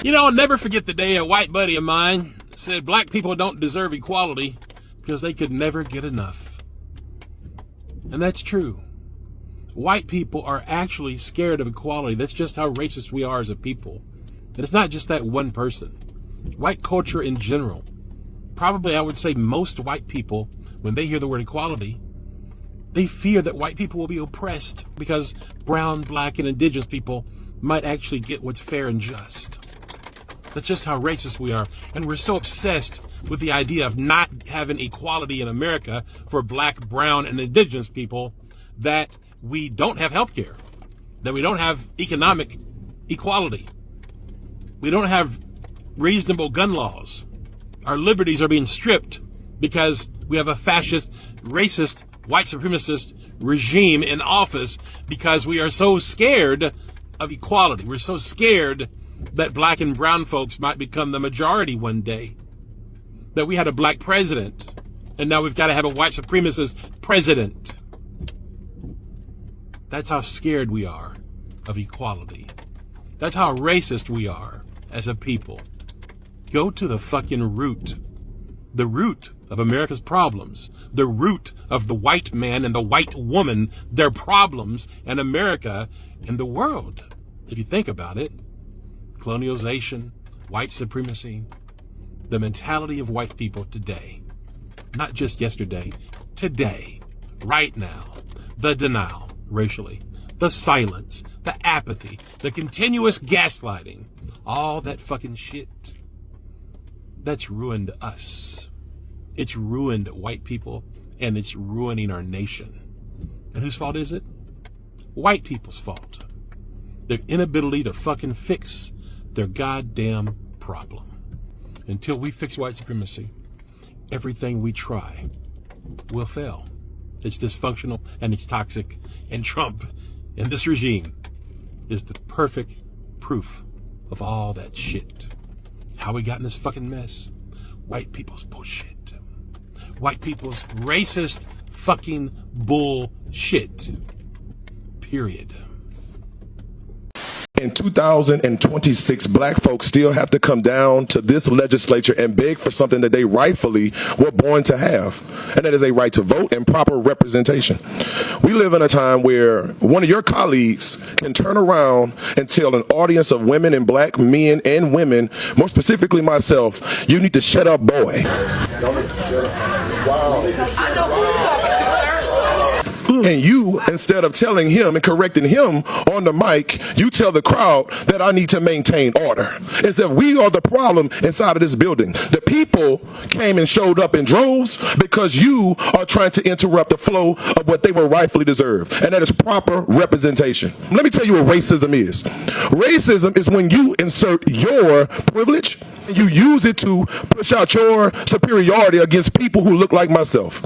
You know, I'll never forget the day a white buddy of mine said black people don't deserve equality because they could never get enough. And that's true. White people are actually scared of equality. That's just how racist we are as a people. And it's not just that one person. White culture in general. Probably I would say most white people, when they hear the word equality, they fear that white people will be oppressed because brown, black, and indigenous people might actually get what's fair and just. That's just how racist we are. And we're so obsessed with the idea of not having equality in America for black, brown, and indigenous people that we don't have health care, that we don't have economic equality. We don't have reasonable gun laws. Our liberties are being stripped because we have a fascist, racist, white supremacist regime in office because we are so scared of equality. We're so scared that black and brown folks might become the majority one day. That we had a black president, and now we've got to have a white supremacist president. That's how scared we are of equality. That's how racist we are as a people. Go to the fucking root. The root of America's problems. The root of the white man and the white woman, their problems, and America and the world. If you think about it, colonialization, white supremacy, the mentality of white people today, not just yesterday, today, right now, the denial racially, the silence, the apathy, the continuous gaslighting, all that fucking shit, that's ruined us. It's ruined white people, and it's ruining our nation. And whose fault is it? White people's fault. Their inability to fucking fix their goddamn problem. Until we fix white supremacy, everything we try will fail. It's dysfunctional and it's toxic, and Trump and this regime is the perfect proof of all that shit. How we got in this fucking mess? White people's bullshit. White people's racist fucking bullshit. Period. In 2026, black folks still have to come down to this legislature and beg for something that they rightfully were born to have, and that is a right to vote and proper representation. We live in a time where one of your colleagues can turn around and tell an audience of women and black men and women, more specifically myself, you need to shut up, boy. And you, instead of telling him and correcting him on the mic, you tell the crowd that I need to maintain order. As if we are the problem inside of this building. The people came and showed up in droves because you are trying to interrupt the flow of what they were rightfully deserved. And that is proper representation. Let me tell you what racism is. Racism is when you insert your privilege, you use it to push out your superiority against people who look like myself.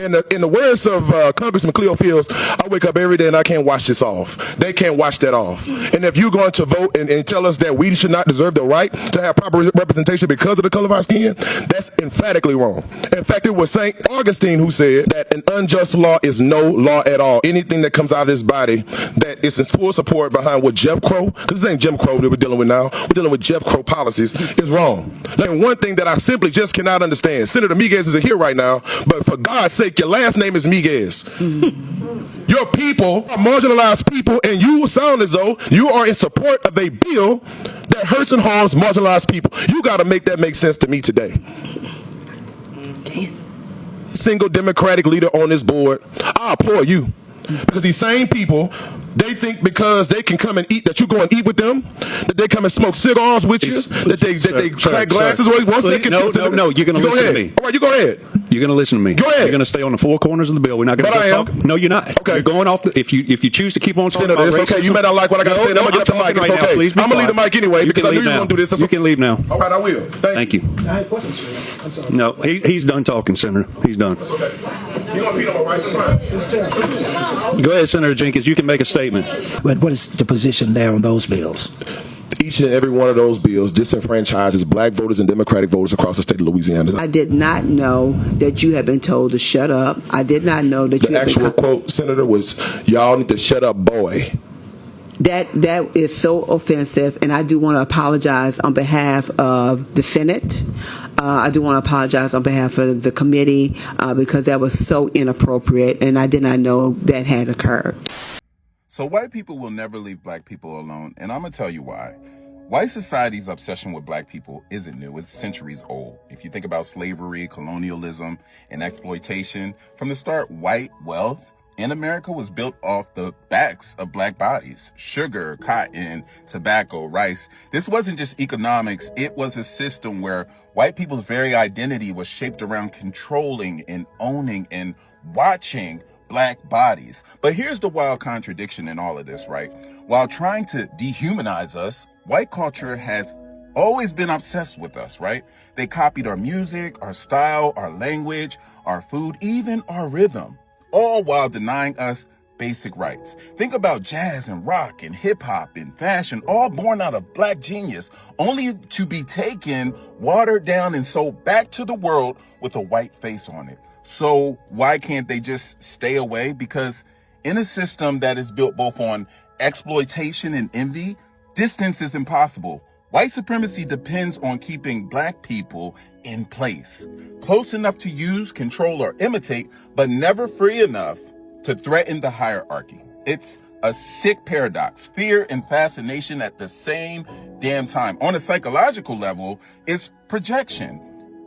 And in the words of Congressman Cleo Fields, I wake up every day and I can't wash this off. They can't wash that off. And if you're going to vote and tell us that we should not deserve the right to have proper representation because of the color of our skin, that's emphatically wrong. In fact, it was St. Augustine who said that an unjust law is no law at all. Anything that comes out of this body that is in full support behind what Jeff Crow, because this ain't Jim Crow that we're dealing with now, we're dealing with Jeff Crow policies, is wrong. And one thing that I simply just cannot understand, Senator Miguez isn't here right now, but for God's sake, your last name is Miguez. Your people are marginalized people, and you sound as though you are in support of a bill that hurts and harms marginalized people. You got to make that make sense to me today. Single Democratic leader on this board, I applaud you. Because these same people, they think because they can come and eat, that you go and eat with them, that they come and smoke cigars with you, that they crack glasses. Wait, 1 second. No, you're going to listen to me. All right, you go ahead. You're going to listen to me. Go ahead. You're going to stay on the four corners of the bill. We're not going to talk. No, you're not. Okay. You're going off. If you choose to keep on talking about it's racism, okay. You may not like what I got to say. I'm going to get the mic. It's okay. Please I'm going to leave the mic anyway because I knew you were going to do this. You can leave now. All right, I will. Thank you. I have questions for you. I'm sorry. No, he's done talking, Senator. He's done. That's okay. You're going to beat on my rights. That's fine. Go ahead, Senator Jenkins. You can make a statement. But what is the position there on those bills? Each and every one of those bills disenfranchises black voters and Democratic voters across the state of Louisiana. I did not know that you had been told to shut up. I did not know that the actual quote, Senator, was y'all need to shut up, boy. That is so offensive, and I do want to apologize on behalf of the Senate. I do want to apologize on behalf of the committee because that was so inappropriate, and I did not know that had occurred. So white people will never leave black people alone, and I'm going to tell you why. White society's obsession with black people isn't new. It's centuries old. If you think about slavery, colonialism, and exploitation, from the start, white wealth in America was built off the backs of black bodies. Sugar, cotton, tobacco, rice. This wasn't just economics. It was a system where white people's very identity was shaped around controlling and owning and watching black bodies. But here's the wild contradiction in all of this, right? While trying to dehumanize us, white culture has always been obsessed with us, right? They copied our music, our style, our language, our food, even our rhythm, all while denying us basic rights. Think about jazz and rock and hip hop and fashion, all born out of black genius, only to be taken, watered down, and sold back to the world with a white face on it. So why can't they just stay away? Because in a system that is built both on exploitation and envy, distance is impossible. White supremacy depends on keeping black people in place, close enough to use, control, or imitate, but never free enough to threaten the hierarchy. It's a sick paradox, fear and fascination at the same damn time. On a psychological level, it's projection.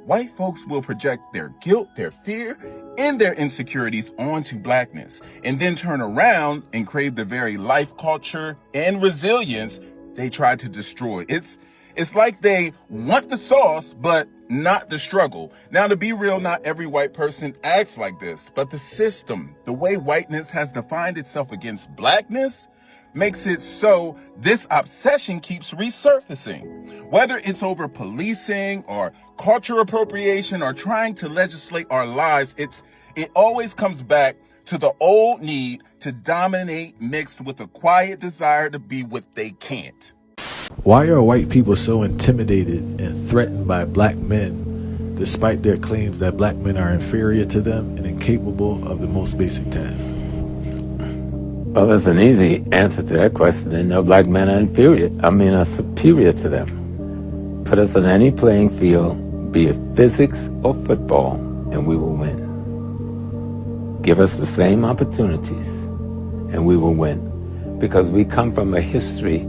White folks will project their guilt, their fear, and their insecurities onto blackness, and then turn around and crave the very life, culture, and resilience they tried to destroy. It's like they want the sauce, but not the struggle. Now, to be real, not every white person acts like this, but the system, the way whiteness has defined itself against blackness, makes it so this obsession keeps resurfacing. Whether it's over policing or culture appropriation or trying to legislate our lives, it always comes back to the old need to dominate mixed with a quiet desire to be what they can't. Why are white people so intimidated and threatened by black men, despite their claims that black men are inferior to them and incapable of the most basic tasks? Well, there's an easy answer to that question. No black men are superior to them. Put us on any playing field, be it physics or football, and we will win. Give us the same opportunities, and we will win. Because we come from a history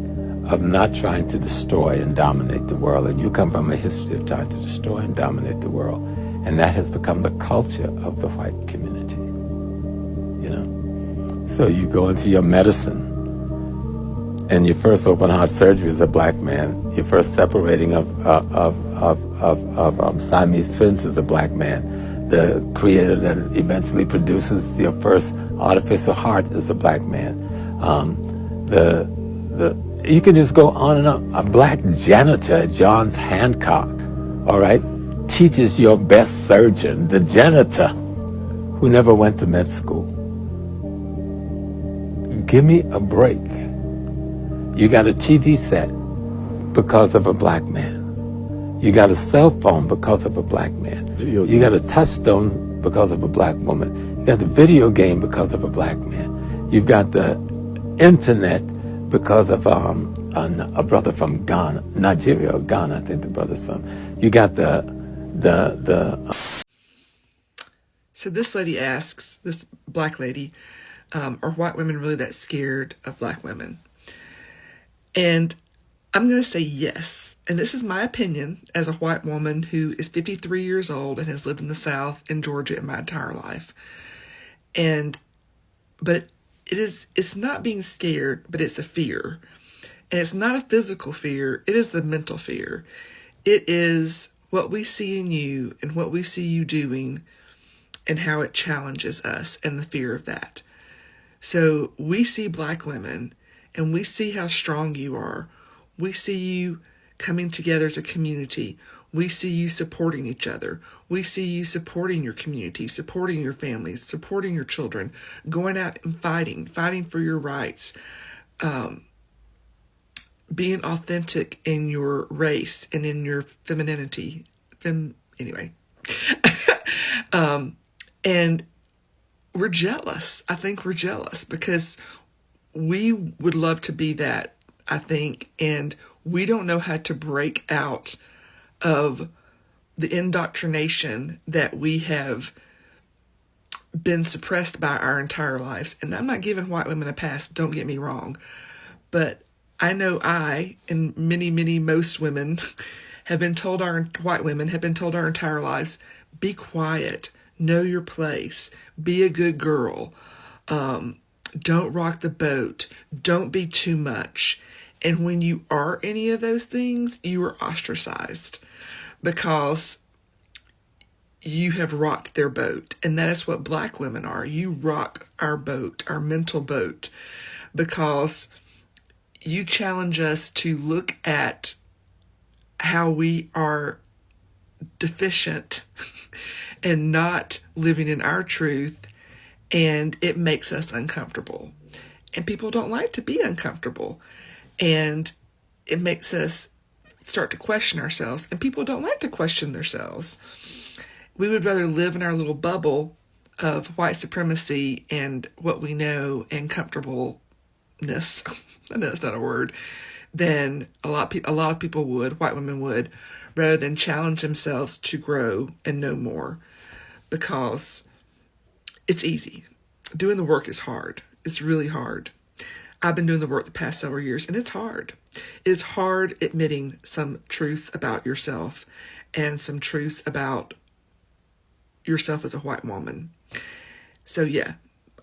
of not trying to destroy and dominate the world, and you come from a history of trying to destroy and dominate the world, and that has become the culture of the white community. So you go into your medicine, and your first open heart surgery as a black man, your first separating of Siamese twins as a black man, the creator that eventually produces your first artificial heart as a black man. You can just go on and on. A black janitor, Johns Hancock, all right, teaches your best surgeon, the janitor, who never went to med school. Give me a break. You got a TV set because of a black man. You got a cell phone because of a black man. You got a touchstone because of a black woman. You got the video game because of a black man. You've got the internet because of a brother from Ghana, Nigeria or Ghana, I think the brother's from. You got the. So this lady asks, this black lady, are white women really that scared of black women? And I'm going to say yes. And this is my opinion as a white woman who is 53 years old and has lived in the South in Georgia in my entire life. But it's not being scared, but it's a fear. And it's not a physical fear. It is the mental fear. It is what we see in you and what we see you doing and how it challenges us and the fear of that. So we see black women and we see how strong you are. We see you coming together as a community. We see you supporting each other. We see you supporting your community, supporting your families, supporting your children, going out and fighting for your rights, being authentic in your race and in your femininity. Anyway. And we're jealous. I think we're jealous because we would love to be that, I think, and we don't know how to break out of the indoctrination that we have been suppressed by our entire lives. And I'm not giving white women a pass, don't get me wrong, but I know I, and most women, white women have been told our entire lives, be quiet, know your place, be a good girl, don't rock the boat, don't be too much. And when you are any of those things, you are ostracized because you have rocked their boat. And that is what black women are. You rock our boat, our mental boat, because you challenge us to look at how we are deficient and not living in our truth, and it makes us uncomfortable. And people don't like to be uncomfortable. And it makes us start to question ourselves, and people don't like to question themselves. We would rather live in our little bubble of white supremacy and what we know and comfortableness. I know that's not a word. Than a lot of people would, white women would, rather than challenge themselves to grow and know more, because it's easy. Doing the work is hard. It's really hard. I've been doing the work the past several years, and it's hard. It is hard admitting some truths about yourself and some truths about yourself as a white woman. So yeah,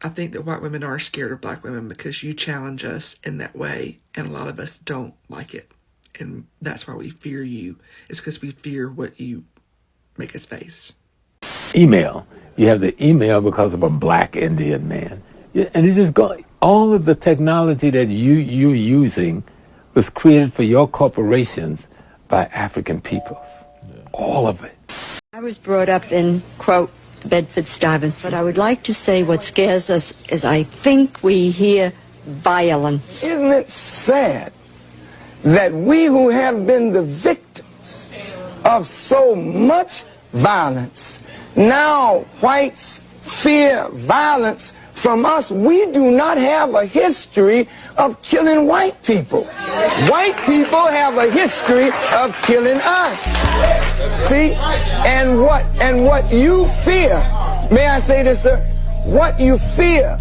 I think that white women are scared of black women because you challenge us in that way, and a lot of us don't like it. And that's why we fear you. It's because we fear what you make us face. Email. You have the email because of a black Indian man. And it's just going, all of the technology that you're using was created for your corporations by African peoples. All of it. I was brought up in, quote, Bedford-Stuyvesant, but I would like to say what scares us is I think we hear violence. Isn't it sad that we who have been the victims of so much violence, now whites fear violence from us? We do not have a history of killing white people. White people have a history of killing us. See? And what you fear, may I say this, sir? What you fear,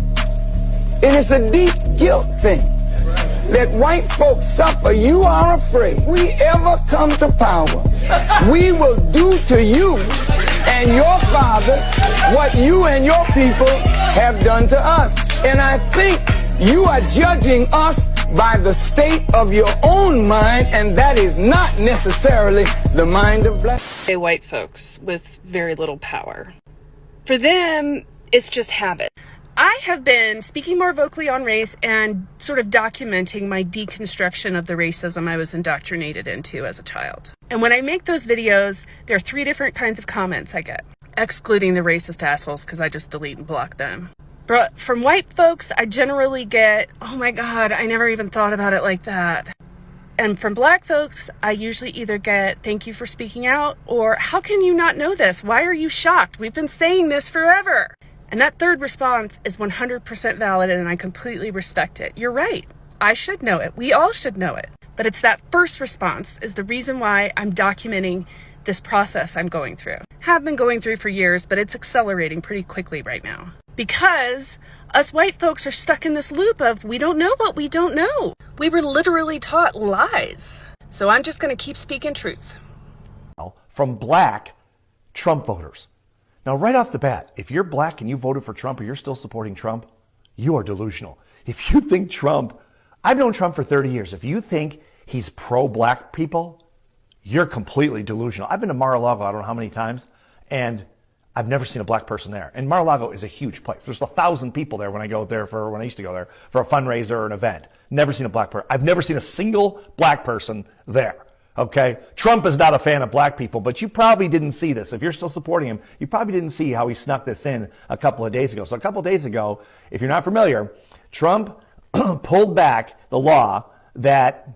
it is a deep guilt thing that white folks suffer. You are afraid we ever come to power, we will do to you and your fathers what you and your people have done to us. And I think you are judging us by the state of your own mind, and that is not necessarily the mind of black white folks with very little power. For them, it's just habit. I have been speaking more vocally on race and sort of documenting my deconstruction of the racism I was indoctrinated into as a child. And when I make those videos, there are 3 different kinds of comments I get, excluding the racist assholes because I just delete and block them. But from white folks, I generally get, oh my God, I never even thought about it like that. And from black folks, I usually either get, thank you for speaking out, or how can you not know this? Why are you shocked? We've been saying this forever. And that third response is 100% valid, and I completely respect it. You're right. I should know it. We all should know it. But it's that first response is the reason why I'm documenting this process I'm going through. Have been going through for years, but it's accelerating pretty quickly right now. Because us white folks are stuck in this loop of we don't know what we don't know. We were literally taught lies. So I'm just going to keep speaking truth. From black Trump voters. Now, right off the bat, if you're black and you voted for Trump or you're still supporting Trump, you are delusional. If you think Trump, I've known Trump for 30 years. If you think he's pro-black people, you're completely delusional. I've been to Mar-a-Lago, I don't know how many times, and I've never seen a black person there. And Mar-a-Lago is a huge place. There's 1,000 people there when I used to go there for a fundraiser or an event. Never seen a black person. I've never seen a single black person there. Okay? Trump is not a fan of black people, but you probably didn't see this. If you're still supporting him, you probably didn't see how he snuck this in a couple of days ago. So a couple of days ago, if you're not familiar, Trump pulled back the law that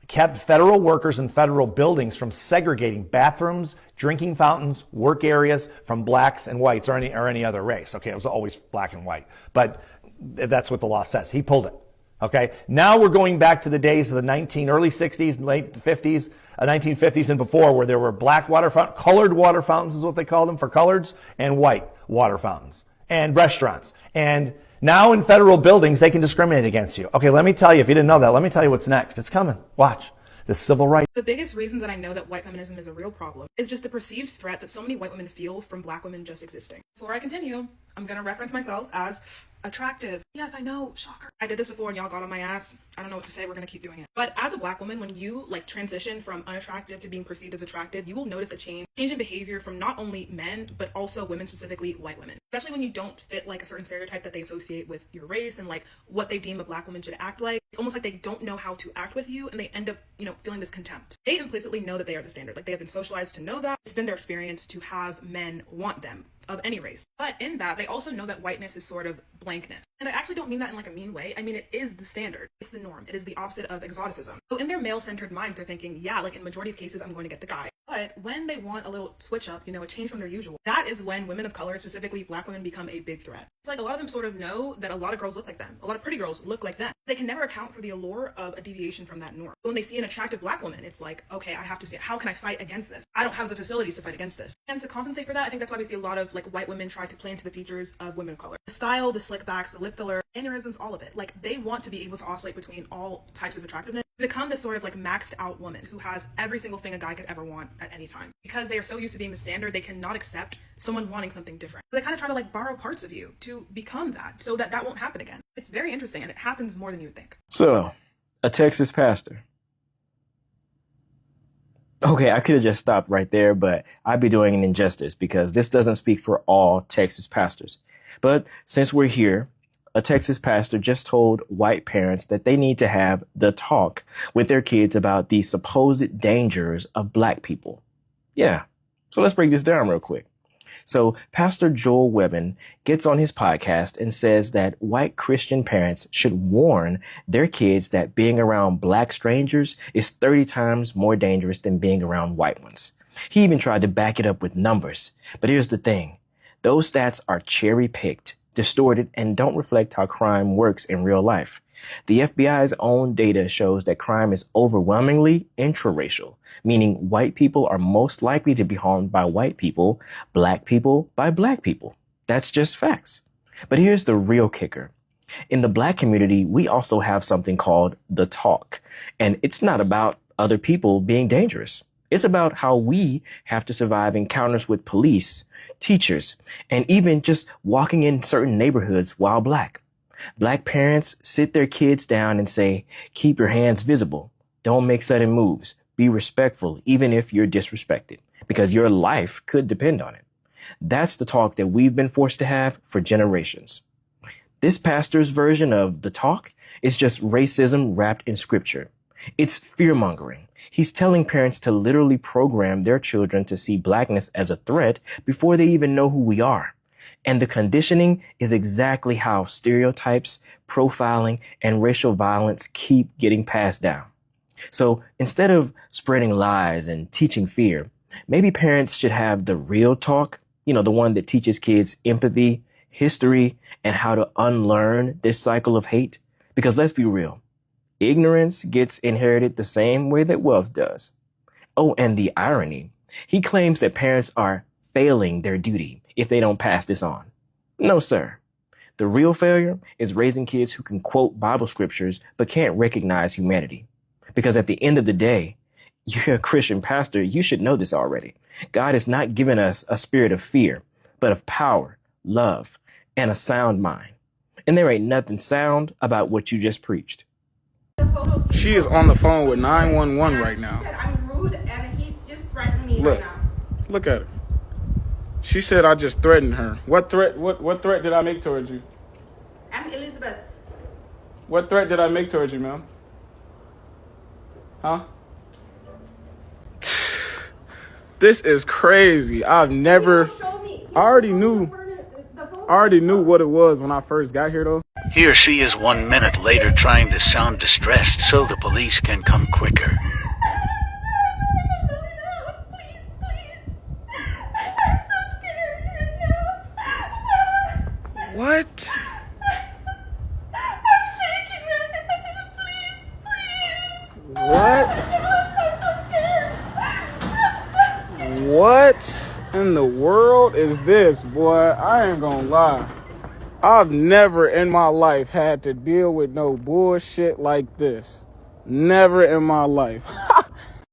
kept federal workers in federal buildings from segregating bathrooms, drinking fountains, work areas from blacks and whites or any other race. Okay, it was always black and white, but that's what the law says. He pulled it. Okay, now we're going back to the days of the early 60s, late 50s, 1950s and before, where there were black water fountains, colored water fountains is what they call them for coloreds, and white water fountains, and restaurants. And now in federal buildings, they can discriminate against you. Okay, let me tell you, if you didn't know that, let me tell you what's next. It's coming. Watch. The civil rights. The biggest reason that I know that white feminism is a real problem is just the perceived threat that so many white women feel from black women just existing. Before I continue, I'm going to reference myself as attractive. Yes, I know, shocker. I did this before and y'all got on my ass. I don't know what to say, we're going to keep doing it. But as a black woman, when you transition from unattractive to being perceived as attractive, you will notice a change in behavior from not only men, but also women, specifically white women. Especially when you don't fit a certain stereotype that they associate with your race and what they deem a black woman should act like. It's almost like they don't know how to act with you and they end up, feeling this contempt. They implicitly know that they are the standard. They have been socialized to know that. It's been their experience to have men want them of any race. But in that, they also know that whiteness is sort of blankness. And I actually don't mean that in a mean way. I mean, it is the standard. It's the norm. It is the opposite of exoticism. So in their male-centered minds, they're thinking, yeah, in majority of cases, I'm going to get the guy. But when they want a little switch up, a change from their usual, that is when women of color, specifically black women, become a big threat. It's a lot of them sort of know that a lot of girls look like them. A lot of pretty girls look like them. They can never account for the allure of a deviation from that norm. So when they see an attractive black woman, it's okay, I have to see it. How can I fight against this? I don't have the facilities to fight against this. And to compensate for that, I think that's why we see a lot of white women try to play into the features of women of color. The style, the slick backs, the lip filler, aneurysms, all of it. They want to be able to oscillate between all types of attractiveness, become this sort of maxed out woman who has every single thing a guy could ever want at any time. Because they are so used to being the standard, they cannot accept someone wanting something different. So they kind of try to borrow parts of you to become that so that won't happen again. It's very interesting and it happens more than you would think. So, a Texas pastor. Okay, I could have just stopped right there, but I'd be doing an injustice because this doesn't speak for all Texas pastors. But since we're here, a Texas pastor just told white parents that they need to have the talk with their kids about the supposed dangers of black people. Yeah, so let's break this down real quick. So Pastor Joel Webben gets on his podcast and says that white Christian parents should warn their kids that being around black strangers is 30 times more dangerous than being around white ones. He even tried to back it up with numbers. But here's the thing. Those stats are cherry-picked, distorted, and don't reflect how crime works in real life. The FBI's own data shows that crime is overwhelmingly intraracial, meaning white people are most likely to be harmed by white people, black people by black people. That's just facts. But here's the real kicker. In the black community, we also have something called the talk, and it's not about other people being dangerous. It's about how we have to survive encounters with police, teachers, and even just walking in certain neighborhoods while black. Black parents sit their kids down and say, keep your hands visible. Don't make sudden moves. Be respectful, even if you're disrespected, because your life could depend on it. That's the talk that we've been forced to have for generations. This pastor's version of the talk is just racism wrapped in scripture. It's fear-mongering. He's telling parents to literally program their children to see blackness as a threat before they even know who we are. And the conditioning is exactly how stereotypes, profiling, and racial violence keep getting passed down. So instead of spreading lies and teaching fear, maybe parents should have the real talk, the one that teaches kids empathy, history, and how to unlearn this cycle of hate. Because let's be real, ignorance gets inherited the same way that wealth does. Oh, and the irony, he claims that parents are failing their duty if they don't pass this on. No, sir. The real failure is raising kids who can quote Bible scriptures but can't recognize humanity. Because at the end of the day, you're a Christian pastor, you should know this already. God has not given us a spirit of fear, but of power, love, and a sound mind. And there ain't nothing sound about what you just preached. She is on the phone with 911 right now. I'm rude and he's just threatening me right now. Look at her. She said I just threatened her. What threat did I make towards you? I'm Elizabeth. What threat did I make towards you, ma'am? Huh? This is crazy. I already knew what it was when I first got here though. He or she is 1 minute later trying to sound distressed so the police can come quicker. What? I'm shaking. What in the world is this, boy? I ain't gonna lie. I've never in my life had to deal with no bullshit like this. Never in my life.